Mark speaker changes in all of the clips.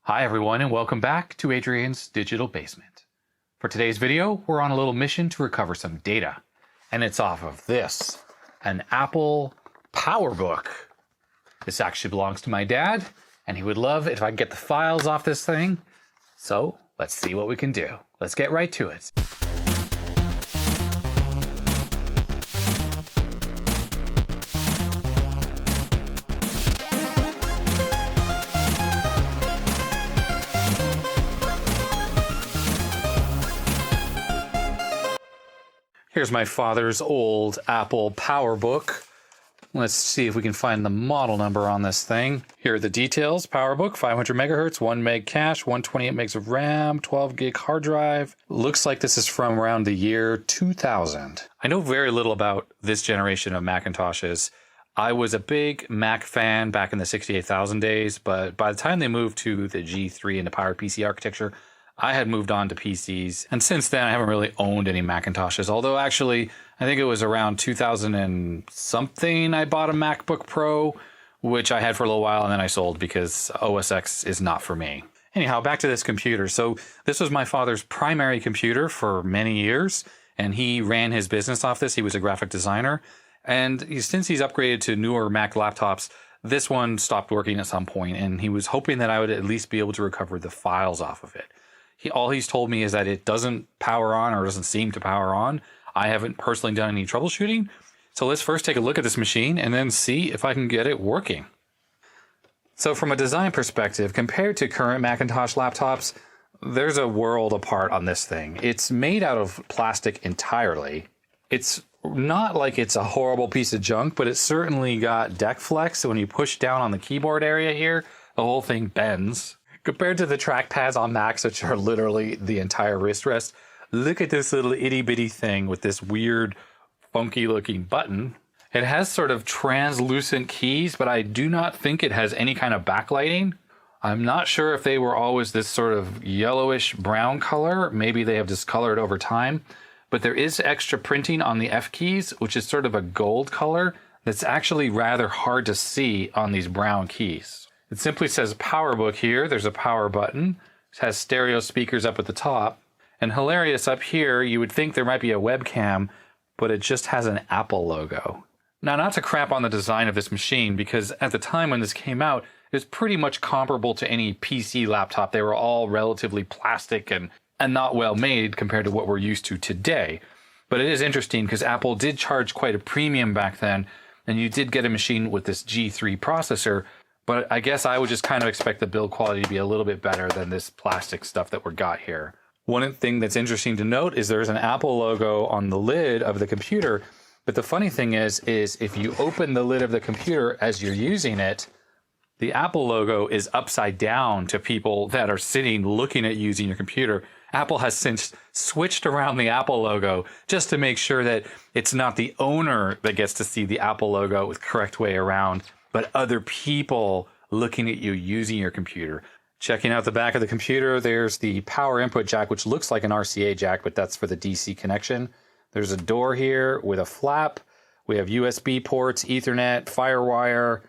Speaker 1: Hi everyone and welcome back to Adrian's Digital Basement. For today's video, we're on a little mission to recover some data. And it's off of this, an Apple PowerBook. This actually belongs to my dad, and he would love it if I could get the files off this thing. So let's see what we can do. Let's get right to it. Here's my father's old Apple PowerBook. Let's see if we can find the model number on this thing. Here are the details. PowerBook, 500 megahertz, 1 meg cache, 128 megs of RAM, 12 gig hard drive. Looks like this is from around the year 2000. I know very little about this generation of Macintoshes. I was a big Mac fan back in the 68,000 days, but by the time they moved to the G3 and the PowerPC architecture, I had moved on to PCs, and since then I haven't really owned any Macintoshes, although actually I think it was around 2000 and something I bought a MacBook Pro, which I had for a little while and then I sold because OS X is not for me. Anyhow, back to this computer. So this was my father's primary computer for many years, and he ran his business off this. He was a graphic designer, and since he's upgraded to newer Mac laptops, this one stopped working at some point, and he was hoping that I would at least be able to recover the files off of it. All he's told me is that it doesn't power on or doesn't seem to power on. I haven't personally done any troubleshooting. So let's first take a look at this machine and then see if I can get it working. So from a design perspective, compared to current Macintosh laptops, there's a world apart on this thing. It's made out of plastic entirely. It's not like it's a horrible piece of junk, but it's certainly got deck flex. So when you push down on the keyboard area here, the whole thing bends. Compared to the trackpads on Macs, which are literally the entire wrist rest, look at this little itty bitty thing with this weird, funky looking button. It has sort of translucent keys, but I do not think it has any kind of backlighting. I'm not sure if they were always this sort of yellowish brown color. Maybe they have discolored over time, but there is extra printing on the F keys, which is sort of a gold color that's actually rather hard to see on these brown keys. It simply says PowerBook here. There's a power button. It has stereo speakers up at the top. And hilarious up here, you would think there might be a webcam, but it just has an Apple logo. Now, not to crap on the design of this machine, because at the time when this came out, it was pretty much comparable to any PC laptop. They were all relatively plastic and not well made compared to what we're used to today. But it is interesting because Apple did charge quite a premium back then, and you did get a machine with this G3 processor. But I guess I would just kind of expect the build quality to be a little bit better than this plastic stuff that we got here. One thing that's interesting to note is there's an Apple logo on the lid of the computer. But the funny thing is if you open the lid of the computer as you're using it, the Apple logo is upside down to people that are sitting looking at using your computer. Apple has since switched around the Apple logo just to make sure that it's not the owner that gets to see the Apple logo the correct way around, but other people looking at you using your computer. Checking out the back of the computer, there's the power input jack, which looks like an RCA jack, but that's for the DC connection. There's a door here with a flap. We have USB ports, Ethernet, FireWire,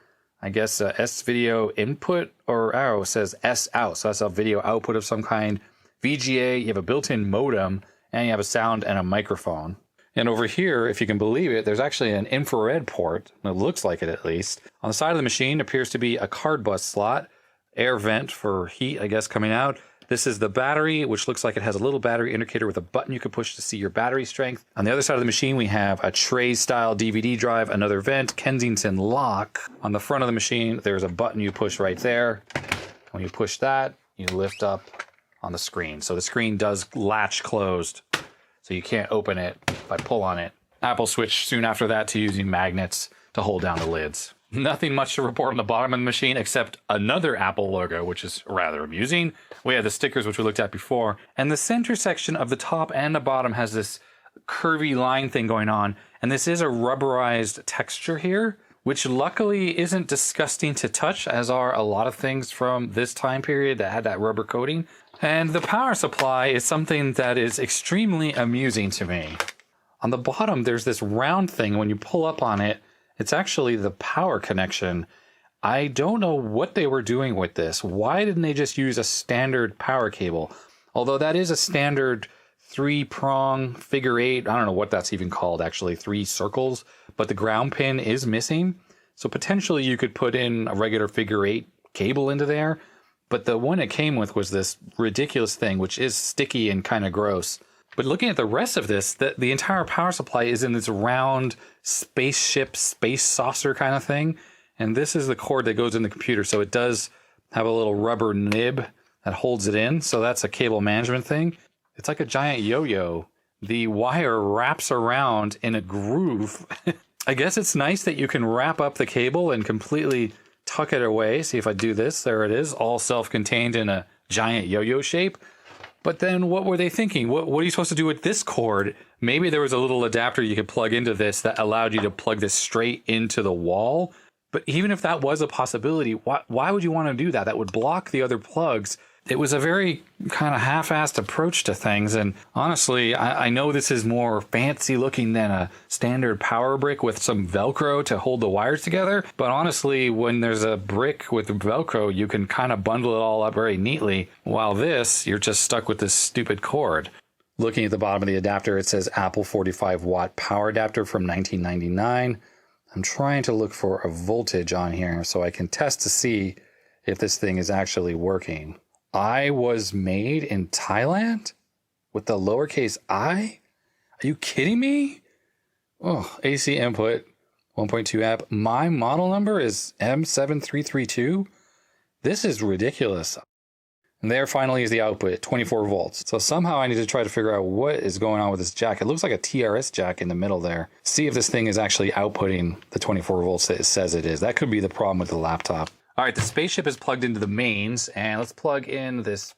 Speaker 1: I guess S-video input, or arrow says S out, so that's a video output of some kind. VGA, you have a built-in modem, and you have a sound and a microphone. And over here, if you can believe it, there's actually an infrared port. It looks like it, at least. On the side of the machine appears to be a card bus slot, air vent for heat, I guess, coming out. This is the battery, which looks like it has a little battery indicator with a button you can push to see your battery strength. On the other side of the machine, we have a tray-style DVD drive, another vent, Kensington lock. On the front of the machine, there's a button you push right there. When you push that, you lift up on the screen. So the screen does latch closed, so you can't open it if I pull on it. Apple switched soon after that to using magnets to hold down the lids. Nothing much to report on the bottom of the machine except another Apple logo, which is rather amusing. We had the stickers, which we looked at before. And the center section of the top and the bottom has this curvy line thing going on. And this is a rubberized texture here, which luckily isn't disgusting to touch, as are a lot of things from this time period that had that rubber coating. And the power supply is something that is extremely amusing to me. On the bottom, there's this round thing. When you pull up on it, it's actually the power connection. I don't know what they were doing with this. Why didn't they just use a standard power cable? Although that is a standard 3-prong figure 8. I don't know what that's even called, actually, 3 circles. But the ground pin is missing. So potentially you could put in a regular figure 8 cable into there. But the one it came with was this ridiculous thing, which is sticky and kind of gross. But looking at the rest of this, the entire power supply is in this round spaceship, space saucer kind of thing. And this is the cord that goes in the computer. So it does have a little rubber nib that holds it in. So that's a cable management thing. It's like a giant yo-yo. The wire wraps around in a groove. I guess it's nice that you can wrap up the cable and completely tuck it away. See if I do this. There it is, all self-contained in a giant yo-yo shape. But then what were they thinking? What are you supposed to do with this cord? Maybe there was a little adapter you could plug into this that allowed you to plug this straight into the wall. But even if that was a possibility, why would you want to do that? That would block the other plugs. It was a very kind of half-assed approach to things. And honestly, I know this is more fancy looking than a standard power brick with some Velcro to hold the wires together. But honestly, when there's a brick with Velcro, you can kind of bundle it all up very neatly. While this, you're just stuck with this stupid cord. Looking at the bottom of the adapter, it says Apple 45-watt power adapter from 1999. I'm trying to look for a voltage on here so I can test to see if this thing is actually working. I was made in Thailand with the lowercase I? Are you kidding me? Oh, AC input 1.2 amp. My model number is M7332. This is ridiculous. And there finally is the output, 24 volts. So somehow I need to try to figure out what is going on with this jack. It looks like a TRS jack in the middle there. See if this thing is actually outputting the 24 volts that it says it is. That could be the problem with the laptop. All right, the spaceship is plugged into the mains, and let's plug in this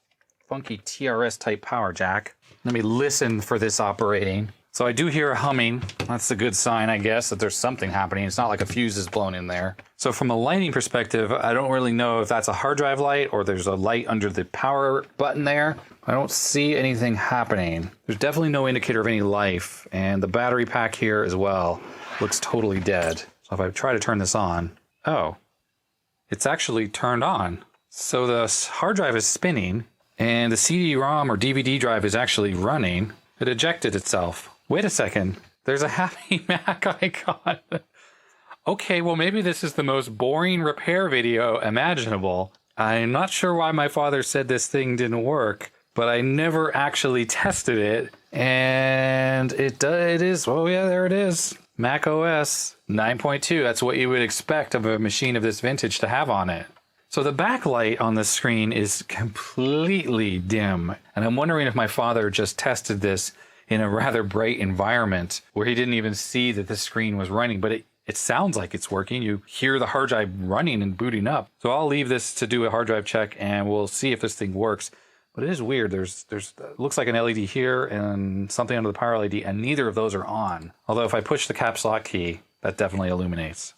Speaker 1: funky TRS type power jack. Let me listen for this operating. So I do hear a humming. That's a good sign, I guess, that there's something happening. It's not like a fuse is blown in there. So from a lighting perspective, I don't really know if that's a hard drive light or there's a light under the power button there. I don't see anything happening. There's definitely no indicator of any life, and the battery pack here as well looks totally dead. So if I try to turn this on, oh. It's actually turned on. So the hard drive is spinning and the CD-ROM or DVD drive is actually running. It ejected itself. Wait a second. There's a Happy Mac icon. Okay, well maybe this is the most boring repair video imaginable. I'm not sure why my father said this thing didn't work, but I never actually tested it. And it is, oh yeah, there it is. Mac OS 9.2, that's what you would expect of a machine of this vintage to have on it. So the backlight on the screen is completely dim, and I'm wondering if my father just tested this in a rather bright environment where he didn't even see that the screen was running, but it sounds like it's working. You hear the hard drive running and booting up. So I'll leave this to do a hard drive check and we'll see if this thing works. But it is weird. There's looks like an LED here and something under the power LED, and neither of those are on. Although if I push the caps lock key, that definitely illuminates.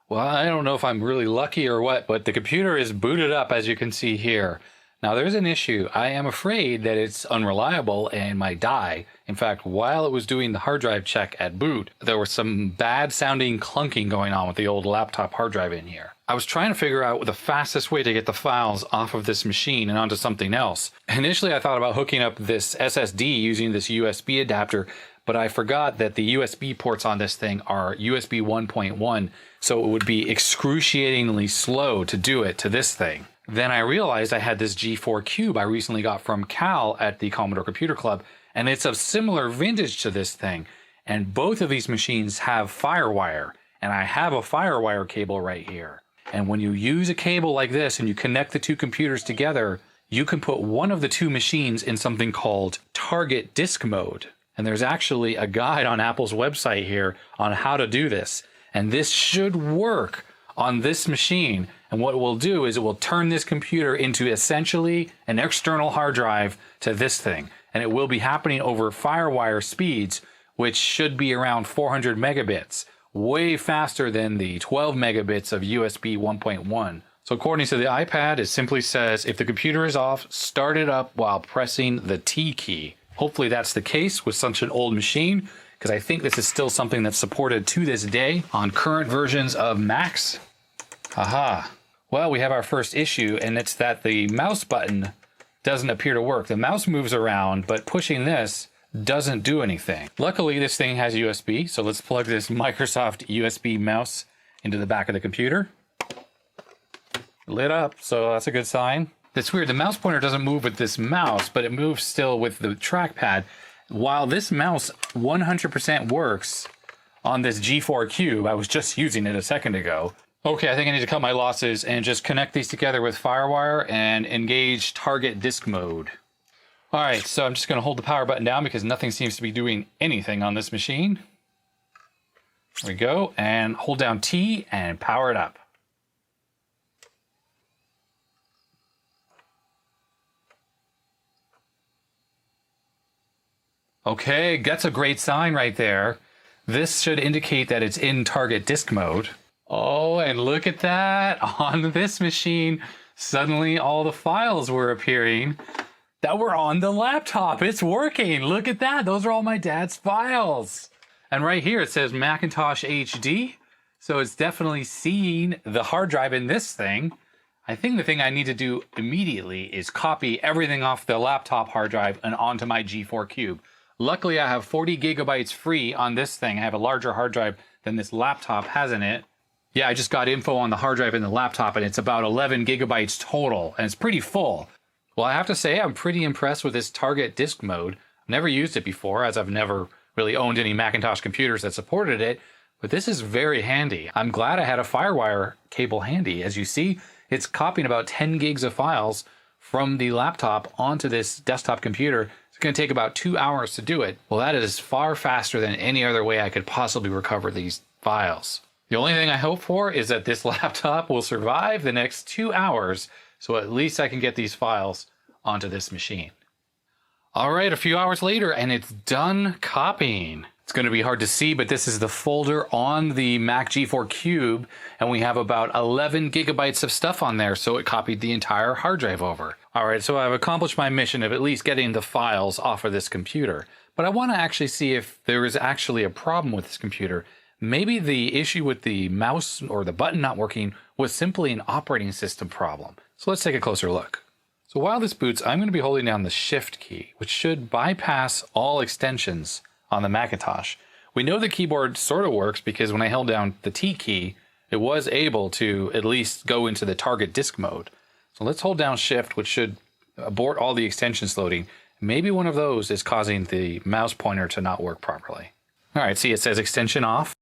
Speaker 1: Well, I don't know if I'm really lucky or what, but the computer is booted up, as you can see here. Now, there's an issue. I am afraid that it's unreliable and might die. In fact, while it was doing the hard drive check at boot, there was some bad sounding clunking going on with the old laptop hard drive in here. I was trying to figure out the fastest way to get the files off of this machine and onto something else. Initially, I thought about hooking up this SSD using this USB adapter, but I forgot that the USB ports on this thing are USB 1.1, so it would be excruciatingly slow to do it to this thing. Then I realized I had this G4 Cube I recently got from Cal at the Commodore Computer Club, and it's of similar vintage to this thing. And both of these machines have FireWire, and I have a FireWire cable right here. And when you use a cable like this and you connect the two computers together, you can put one of the two machines in something called target disk mode. And there's actually a guide on Apple's website here on how to do this. And this should work on this machine. And what it will do is it will turn this computer into essentially an external hard drive to this thing. And it will be happening over FireWire speeds, which should be around 400 megabits, way faster than the 12 megabits of USB 1.1. So according to the iPad, it simply says, if the computer is off, start it up while pressing the T key. Hopefully that's the case with such an old machine, because I think this is still something that's supported to this day on current versions of Macs. Aha. Well, we have our first issue, and it's that the mouse button doesn't appear to work. The mouse moves around, but pushing this doesn't do anything. Luckily, this thing has USB, so let's plug this Microsoft USB mouse into the back of the computer. Lit up, so that's a good sign. It's weird, the mouse pointer doesn't move with this mouse, but it moves still with the trackpad. While this mouse 100% works on this G4 Cube, I was just using it a second ago. Okay, I think I need to cut my losses and just connect these together with FireWire and engage target disk mode. All right, so I'm just gonna hold the power button down because nothing seems to be doing anything on this machine. There we go, and hold down T and power it up. Okay, that's a great sign right there. This should indicate that it's in target disk mode. Oh, and look at that. On this machine, suddenly all the files were appearing that were on the laptop. It's working. Look at that. Those are all my dad's files. And right here it says Macintosh HD. So it's definitely seeing the hard drive in this thing. I think the thing I need to do immediately is copy everything off the laptop hard drive and onto my G4 Cube. Luckily, I have 40 gigabytes free on this thing. I have a larger hard drive than this laptop has in it. Yeah, I just got info on the hard drive in the laptop, and it's about 11 gigabytes total, and it's pretty full. Well, I have to say, I'm pretty impressed with this target disk mode. I've never used it before, as I've never really owned any Macintosh computers that supported it, but this is very handy. I'm glad I had a FireWire cable handy. As you see, it's copying about 10 gigs of files from the laptop onto this desktop computer. It's going to take about 2 hours to do it. Well, that is far faster than any other way I could possibly recover these files. The only thing I hope for is that this laptop will survive the next 2 hours, so at least I can get these files onto this machine. All right, a few hours later, and it's done copying. It's going to be hard to see, but this is the folder on the Mac G4 Cube, and we have about 11 gigabytes of stuff on there, so it copied the entire hard drive over. All right, so I've accomplished my mission of at least getting the files off of this computer, but I want to actually see if there is actually a problem with this computer. Maybe the issue with the mouse or the button not working was simply an operating system problem. So let's take a closer look. So while this boots, I'm going to be holding down the Shift key, which should bypass all extensions on the Macintosh. We know the keyboard sort of works because when I held down the T key, it was able to at least go into the target disk mode. So let's hold down Shift, which should abort all the extensions loading. Maybe one of those is causing the mouse pointer to not work properly. All right, see, it says extension off.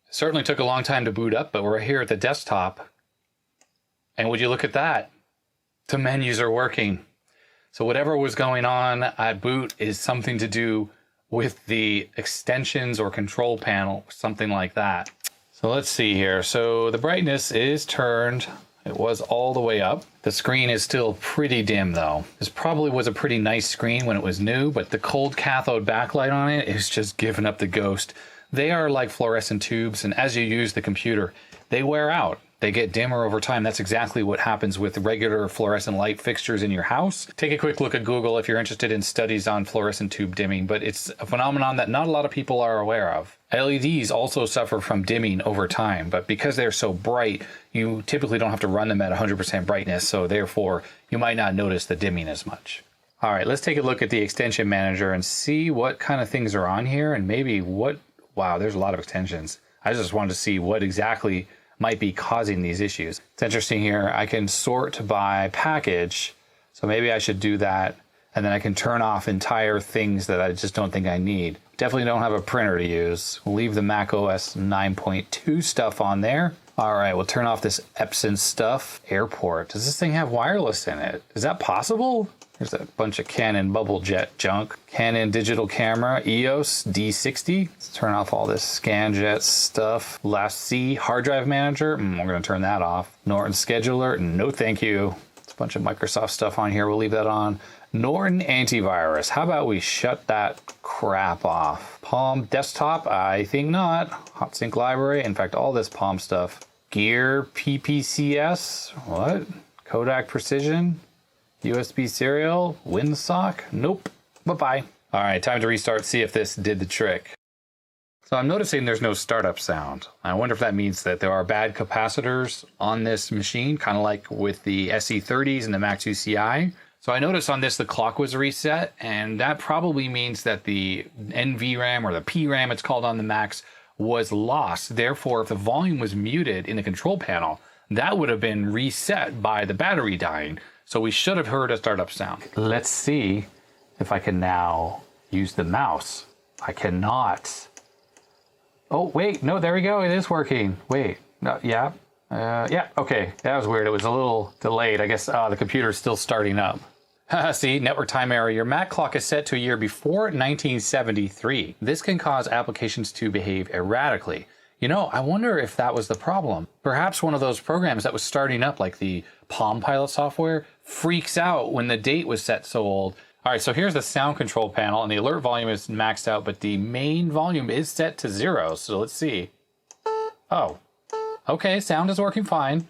Speaker 1: It certainly took a long time to boot up, but we're here at the desktop. And would you look at that? The menus are working. So whatever was going on at boot is something to do with the extensions or control panel, something like that. So let's see here. So the brightness is turned. It was all the way up. The screen is still pretty dim though. This probably was a pretty nice screen when it was new, but the cold cathode backlight on it is just giving up the ghost. They are like fluorescent tubes, and as you use the computer, they wear out. They get dimmer over time. That's exactly what happens with regular fluorescent light fixtures in your house. Take a quick look at Google if you're interested in studies on fluorescent tube dimming, but it's a phenomenon that not a lot of people are aware of. LEDs also suffer from dimming over time, but because they're so bright, you typically don't have to run them at 100% brightness, so therefore you might not notice the dimming as much. All right, let's take a look at the extension manager and see what kind of things are on here and maybe what, wow, there's a lot of extensions. I just wanted to see what exactly might be causing these issues. It's interesting here, I can sort by package, so maybe I should do that, and then I can turn off entire things that I just don't think I need. Definitely don't have a printer to use. We'll leave the Mac OS 9.2 stuff on there. All right, we'll turn off this Epson stuff. Airport, does this thing have wireless in it? Is that possible? There's a bunch of Canon bubble jet junk. Canon digital camera, EOS D60. Let's turn off all this ScanJet stuff. Last C hard drive manager. We're gonna turn that off. Norton scheduler, no thank you. There's a bunch of Microsoft stuff on here, we'll leave that on. Norton antivirus, how about we shut that crap off? Palm desktop, I think not. Hotsync library, in fact, all this Palm stuff. Gear PPCS, what? Kodak Precision? USB serial, WinSock, nope. Bye-bye. All right, time to restart, see if this did the trick. So I'm noticing there's no startup sound. I wonder if that means that there are bad capacitors on this machine, kind of like with the SE30s and the Mac 2 Ci. So I noticed on this the clock was reset, and that probably means that the NVRAM or the PRAM it's called on the Macs was lost. Therefore, if the volume was muted in the control panel, that would have been reset by the battery dying. So we should have heard a startup sound. Let's see if I can now use the mouse. I cannot. Oh, wait, no, there we go. It is working. Wait, no, yeah. Yeah, okay, that was weird. It was a little delayed. I guess the computer is still starting up. See, network time error. Your Mac clock is set to a year before 1973. This can cause applications to behave erratically. You know, I wonder if that was the problem. Perhaps one of those programs that was starting up, like the Palm Pilot software, freaks out when the date was set so old. All right, so here's the sound control panel, and the alert volume is maxed out, but the main volume is set to 0. So let's see. Oh, okay, sound is working fine.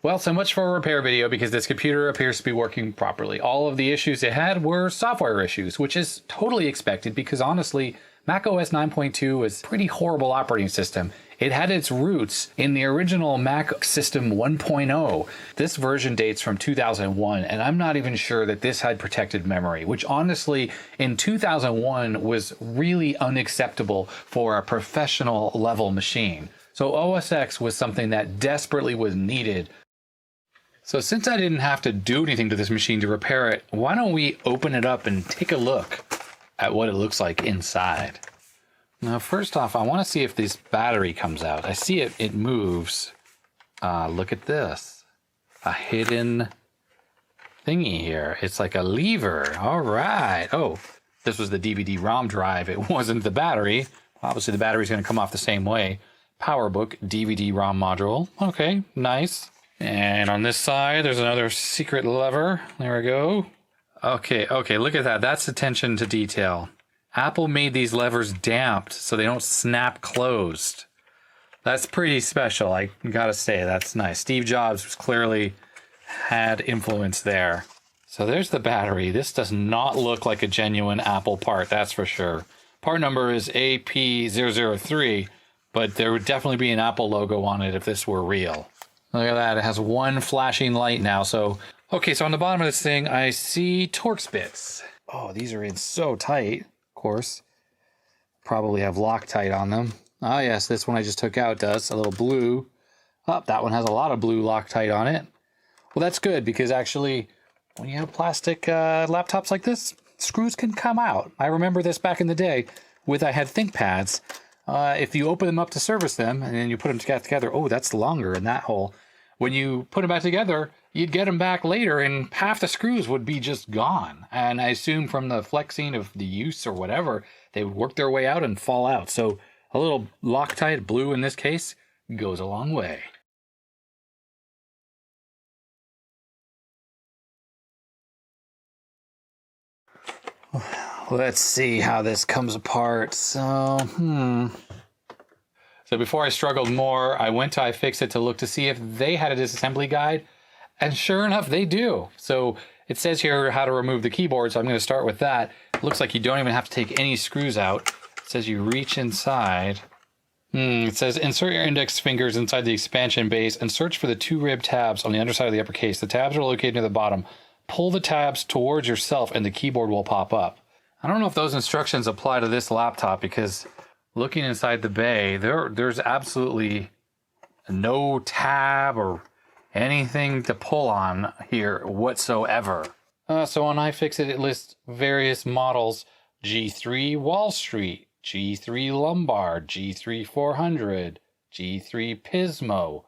Speaker 1: Well, so much for a repair video, because this computer appears to be working properly. All of the issues it had were software issues, which is totally expected because honestly, macOS 9.2 was a pretty horrible operating system. It had its roots in the original Mac System 1.0. This version dates from 2001, and I'm not even sure that this had protected memory, which honestly, in 2001 was really unacceptable for a professional level machine. So OS X was something that desperately was needed. So since I didn't have to do anything to this machine to repair it, why don't we open it up and take a look at what it looks like inside. Now, first off, I want to see if this battery comes out. I see it moves. Look at this. A hidden thingy here. It's like a lever. All right. Oh, this was the DVD-ROM drive. It wasn't the battery. Obviously, the battery's going to come off the same way. PowerBook DVD-ROM module. Okay, nice. And on this side, there's another secret lever. There we go. Okay, look at that. That's attention to detail. Apple made these levers damped so they don't snap closed. That's pretty special, I gotta say. That's nice. Steve Jobs clearly had influence there. So there's the battery. This does not look like a genuine Apple part, that's for sure. Part number is AP003, but there would definitely be an Apple logo on it if this were real. Look at that, it has one flashing light now. So, okay, so on the bottom of this thing, I see Torx bits. Oh, these are in so tight. Course, probably have Loctite on them. Ah, yes, this one I just took out does a little blue. Oh, that one has a lot of blue Loctite on it. Well, that's good because actually, when you have plastic laptops like this, screws can come out. I remember this back in the day with I had ThinkPads. If you open them up to service them and then you put them together, oh, that's longer in that hole. When you put them back together, you'd get them back later and half the screws would be just gone. And I assume from the flexing of the use or whatever, they would work their way out and fall out. So a little Loctite, blue in this case, goes a long way. Let's see how this comes apart. So before I struggled more, I went to iFix to look to see if they had a disassembly guide. And sure enough, they do. So it says here how to remove the keyboard, so I'm going to start with that. It looks like you don't even have to take any screws out. It says you reach inside. It says insert your index fingers inside the expansion base and search for the two rib tabs on the underside of the upper case. The tabs are located near the bottom. Pull the tabs towards yourself and the keyboard will pop up. I don't know if those instructions apply to this laptop because looking inside the bay, there's absolutely no tab or anything to pull on here whatsoever. So on iFix it lists various models: G3 Wall Street, G3 Lombard, G3 400, G3 Pismo.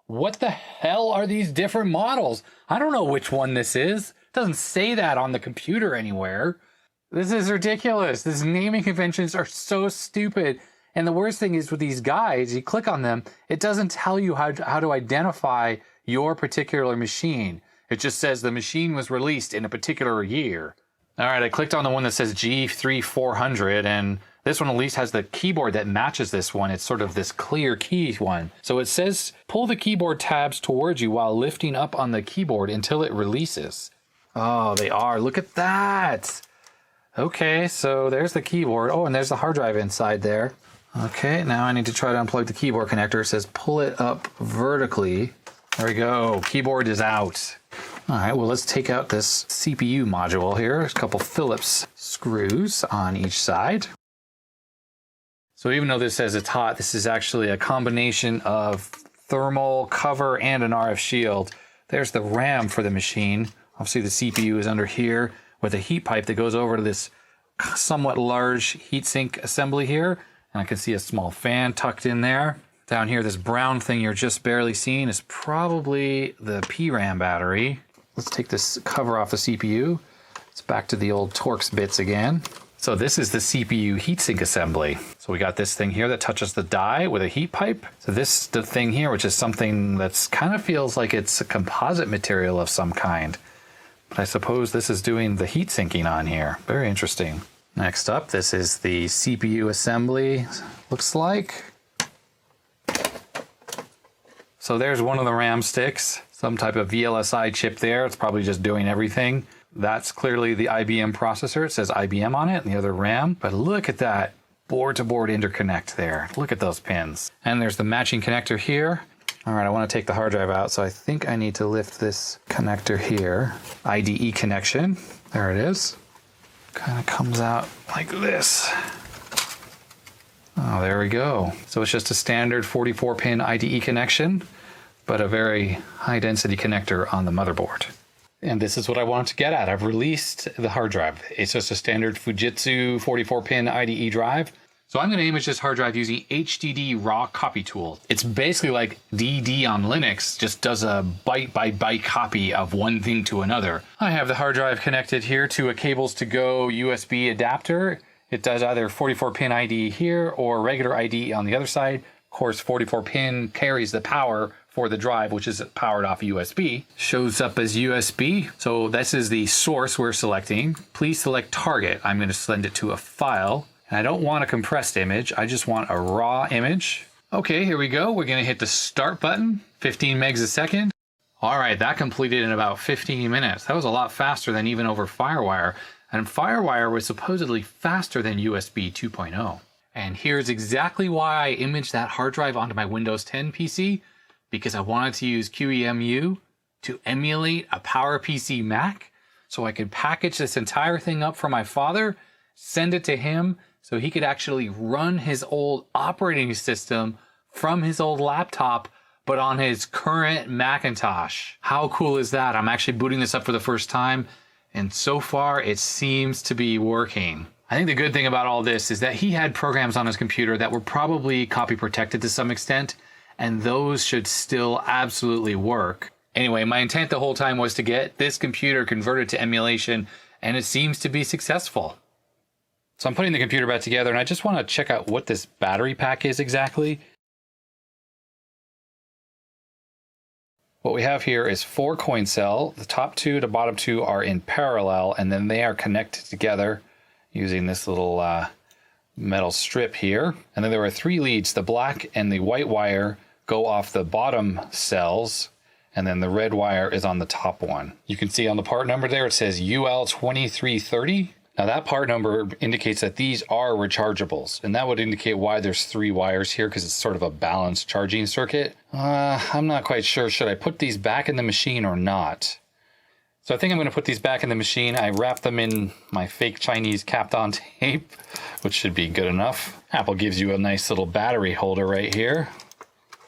Speaker 1: What the hell are these different models? I don't know which one this is. It doesn't say that on the computer anywhere. This is ridiculous. These naming conventions are so stupid. And the worst thing is with these guides, you click on them, it doesn't tell you how to identify your particular machine. It just says the machine was released in a particular year. All right, I clicked on the one that says G3 400, and this one at least has the keyboard that matches this one. It's sort of this clear key one. So it says pull the keyboard tabs towards you while lifting up on the keyboard until it releases. Oh, they are. Look at that. Okay, so there's the keyboard. Oh, and there's the hard drive inside there. Okay, now I need to try to unplug the keyboard connector. It says pull it up vertically. There we go. Keyboard is out. All right, well, let's take out this CPU module here. There's a couple Phillips screws on each side. So even though this says it's hot, this is actually a combination of thermal cover and an RF shield. There's the RAM for the machine. Obviously the CPU is under here with a heat pipe that goes over to this somewhat large heatsink assembly here. And I can see a small fan tucked in there. Down here, this brown thing you're just barely seeing is probably the PRAM battery. Let's take this cover off the CPU. It's back to the old Torx bits again. So this is the CPU heatsink assembly. So we got this thing here that touches the die with a heat pipe. So this the thing here, which is something that's kind of feels like it's a composite material of some kind. But I suppose this is doing the heat sinking on here. Very interesting. Next up, this is the CPU assembly, looks like. So there's one of the RAM sticks, some type of VLSI chip there. It's probably just doing everything. That's clearly the IBM processor. It says IBM on it, and the other RAM. But look at that board-to-board interconnect there. Look at those pins. And there's the matching connector here. All right, I want to take the hard drive out, so I think I need to lift this connector here. IDE connection. There it is. Kind of comes out like this. Oh, there we go. So it's just a standard 44-pin IDE connection, but a very high-density connector on the motherboard. And this is what I wanted to get at. I've released the hard drive. It's just a standard Fujitsu 44-pin IDE drive. So I'm going to image this hard drive using HDD Raw Copy Tool. It's basically like DD on Linux, just does a byte-by-byte copy of one thing to another. I have the hard drive connected here to a cables-to-go USB adapter. It does either 44-pin IDE here or regular IDE on the other side. Of course, 44-pin carries the power for the drive, which is powered off USB. Shows up as USB. So this is the source we're selecting. Please select target. I'm going to send it to a file. And I don't want a compressed image. I just want a raw image. Okay, here we go. We're going to hit the start button, 15 megs a second. All right, that completed in about 15 minutes. That was a lot faster than even over FireWire. And FireWire was supposedly faster than USB 2.0. And here's exactly why I imaged that hard drive onto my Windows 10 PC, because I wanted to use QEMU to emulate a PowerPC Mac so I could package this entire thing up for my father, send it to him so he could actually run his old operating system from his old laptop, but on his current Macintosh. How cool is that? I'm actually booting this up for the first time, and so far it seems to be working. I think the good thing about all this is that he had programs on his computer that were probably copy protected to some extent, and those should still absolutely work. Anyway, my intent the whole time was to get this computer converted to emulation, and it seems to be successful. So I'm putting the computer back together, and I just want to check out what this battery pack is exactly. What we have here is 4 coin cell. The top 2 to bottom 2 are in parallel, and then they are connected together using this little metal strip here. And then there are 3 leads. The black and the white wire go off the bottom cells, and then the red wire is on the top one. You can see on the part number there, it says UL2330. Now that part number indicates that these are rechargeables, and that would indicate why there's 3 wires here, because it's sort of a balanced charging circuit. I'm not quite sure. Should I put these back in the machine or not? So I think I'm going to put these back in the machine. I wrapped them in my fake Chinese capped on tape, which should be good enough. Apple gives you a nice little battery holder right here.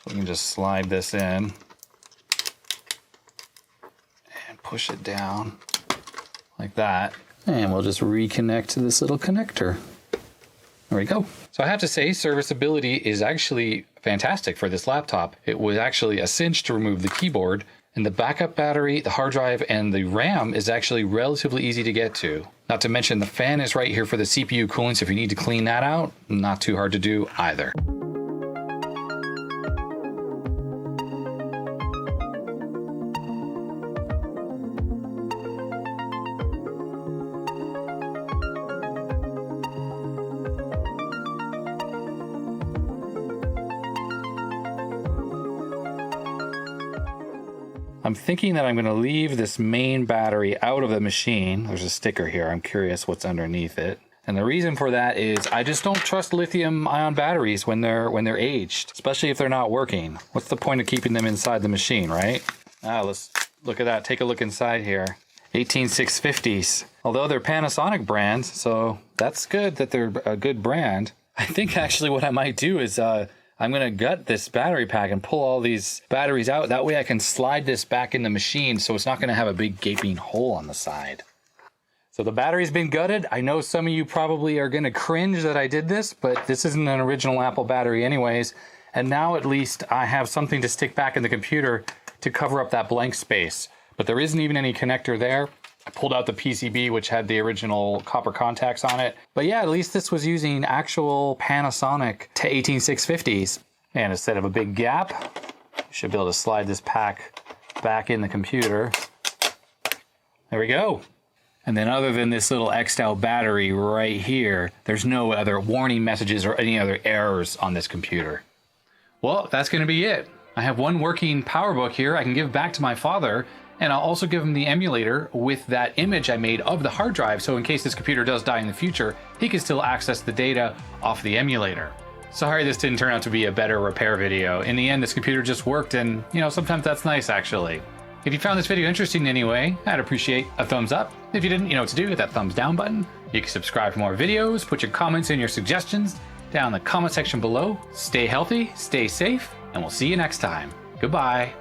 Speaker 1: So we can just slide this in and push it down like that. And we'll just reconnect to this little connector. There we go. So I have to say, serviceability is actually fantastic for this laptop. It was actually a cinch to remove the keyboard, and the backup battery, the hard drive, and the RAM is actually relatively easy to get to. Not to mention the fan is right here for the CPU cooling, so if you need to clean that out, not too hard to do either. I'm thinking that I'm going to leave this main battery out of the machine. There's a sticker here. I'm curious what's underneath it. And the reason for that is I just don't trust lithium ion batteries when they're aged, especially if they're not working. What's the point of keeping them inside the machine, right? Let's look at that. Take a look inside here. 18650s. Although they're Panasonic brands, so that's good that they're a good brand. I think actually what I might do is I'm going to gut this battery pack and pull all these batteries out. That way I can slide this back in the machine so it's not going to have a big gaping hole on the side. So the battery's been gutted. I know some of you probably are going to cringe that I did this, but this isn't an original Apple battery anyways. And now at least I have something to stick back in the computer to cover up that blank space. But there isn't even any connector there. I pulled out the PCB, which had the original copper contacts on it. But yeah, at least this was using actual Panasonic to 18650s. And instead of a big gap, you should be able to slide this pack back in the computer. There we go. And then other than this little X'd out battery right here, there's no other warning messages or any other errors on this computer. Well, that's going to be it. I have one working PowerBook here I can give back to my father, and I'll also give him the emulator with that image I made of the hard drive, so in case this computer does die in the future, he can still access the data off the emulator. Sorry this didn't turn out to be a better repair video. In the end, this computer just worked, and sometimes that's nice actually. If you found this video interesting in any way, I'd appreciate a thumbs up. If you didn't, you know what to do, hit that thumbs down button. You can subscribe for more videos, put your comments and your suggestions down in the comment section below. Stay healthy, stay safe, and we'll see you next time. Goodbye.